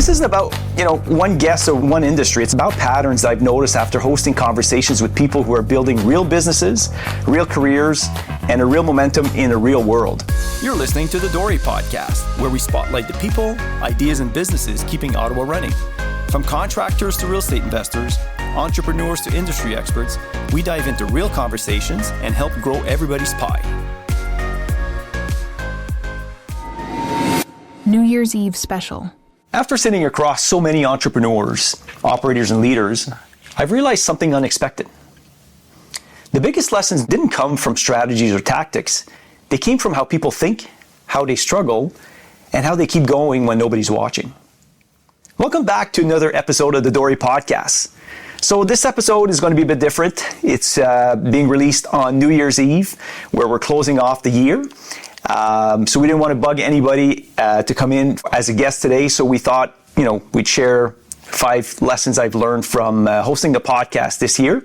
This isn't about, one guest or one industry. It's about patterns that I've noticed after hosting conversations with people who are building real businesses, real careers, and a real momentum in a real world. You're listening to the Dore podcast, where we spotlight the people, ideas, and businesses keeping Ottawa running. From contractors to real estate investors, entrepreneurs to industry experts, we dive into real conversations and help grow everybody's pie. New Year's Eve special. After sitting across so many entrepreneurs, operators, and leaders, I've realized something unexpected. The biggest lessons didn't come from strategies or tactics. They came from how people think, how they struggle, and how they keep going when nobody's watching. Welcome back to another episode of the Dore podcast. So this episode is going to be a bit different. It's being released on New Year's Eve, where we're closing off the year. So we didn't want to bug anybody to come in as a guest today. So we thought, we'd share 5 lessons I've learned from hosting the podcast this year,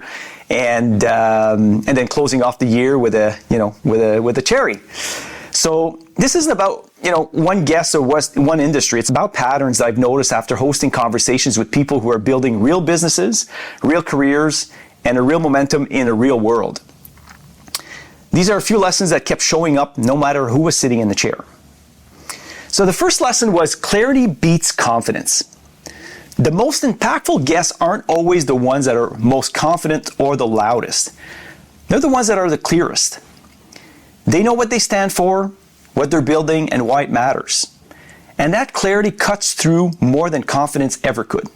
and then closing off the year with a cherry. So this isn't about one guest or one industry. It's about patterns that I've noticed after hosting conversations with people who are building real businesses, real careers, and a real momentum in a real world. These are a few lessons that kept showing up no matter who was sitting in the chair. So the first lesson was clarity beats confidence. The most impactful guests aren't always the ones that are most confident or the loudest. They're the ones that are the clearest. They know what they stand for, what they're building, and why it matters. And that clarity cuts through more than confidence ever could.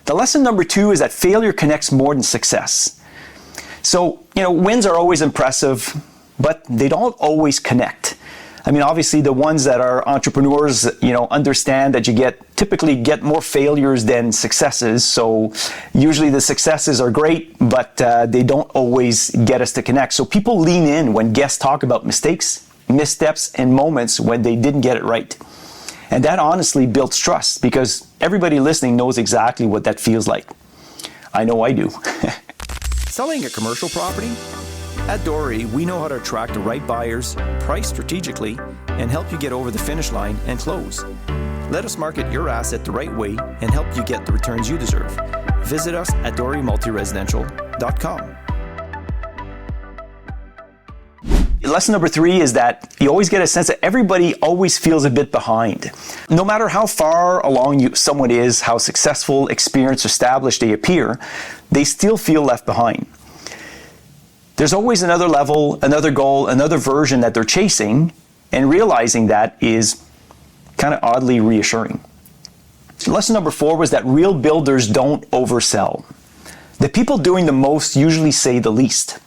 The lesson number 2 is that failure connects more than success. So, wins are always impressive, but they don't always connect. I mean, obviously the ones that are entrepreneurs, understand that you typically get more failures than successes. So usually the successes are great, but they don't always get us to connect. So people lean in when guests talk about mistakes, missteps, and moments when they didn't get it right. And that honestly builds trust because everybody listening knows exactly what that feels like. I know I do. Selling a commercial property? At Dore, we know how to attract the right buyers, price strategically, and help you get over the finish line and close. Let us market your asset the right way and help you get the returns you deserve. Visit us at doremultiresidential.com. Lesson number 3 is that you always get a sense that everybody always feels a bit behind. No matter how far along someone is, how successful, experienced, established they appear, they still feel left behind. There's always another level, another goal, another version that they're chasing, and realizing that is kind of oddly reassuring. Lesson number 4 was that real builders don't oversell. The people doing the most usually say the least.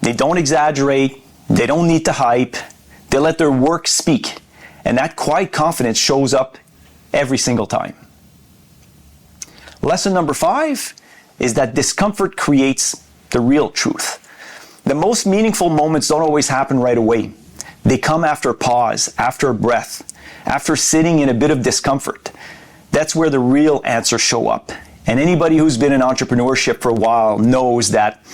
They don't exaggerate. They don't need to hype. They let their work speak. And that quiet confidence shows up every single time. Lesson number 5 is that discomfort creates the real truth. The most meaningful moments don't always happen right away. They come after a pause, after a breath, after sitting in a bit of discomfort. That's where the real answers show up. And anybody who's been in entrepreneurship for a while knows that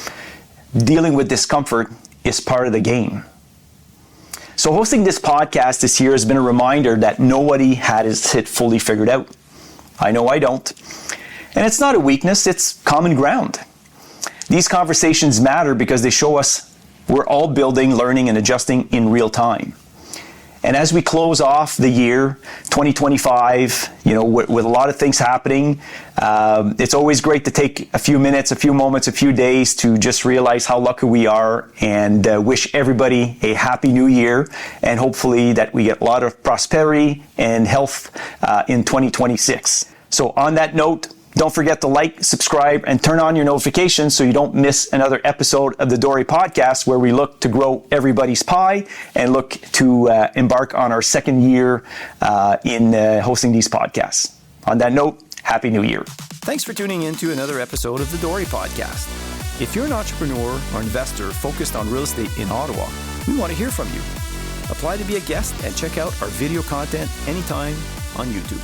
dealing with discomfort is part of the game. So hosting this podcast this year has been a reminder that nobody has it fully figured out. I know I don't. And it's not a weakness, it's common ground. These conversations matter because they show us we're all building, learning, and adjusting in real time. And as we close off the year 2025, with a lot of things happening, it's always great to take a few minutes, a few moments, a few days to just realize how lucky we are and wish everybody a happy new year, and hopefully that we get a lot of prosperity and health in 2026. So on that note, don't forget to like, subscribe, and turn on your notifications so you don't miss another episode of the Dore podcast, where we look to grow everybody's pie and look to embark on our second year in hosting these podcasts. On that note, Happy New Year. Thanks for tuning in to another episode of the Dore podcast. If you're an entrepreneur or investor focused on real estate in Ottawa, we want to hear from you. Apply to be a guest and check out our video content anytime on YouTube.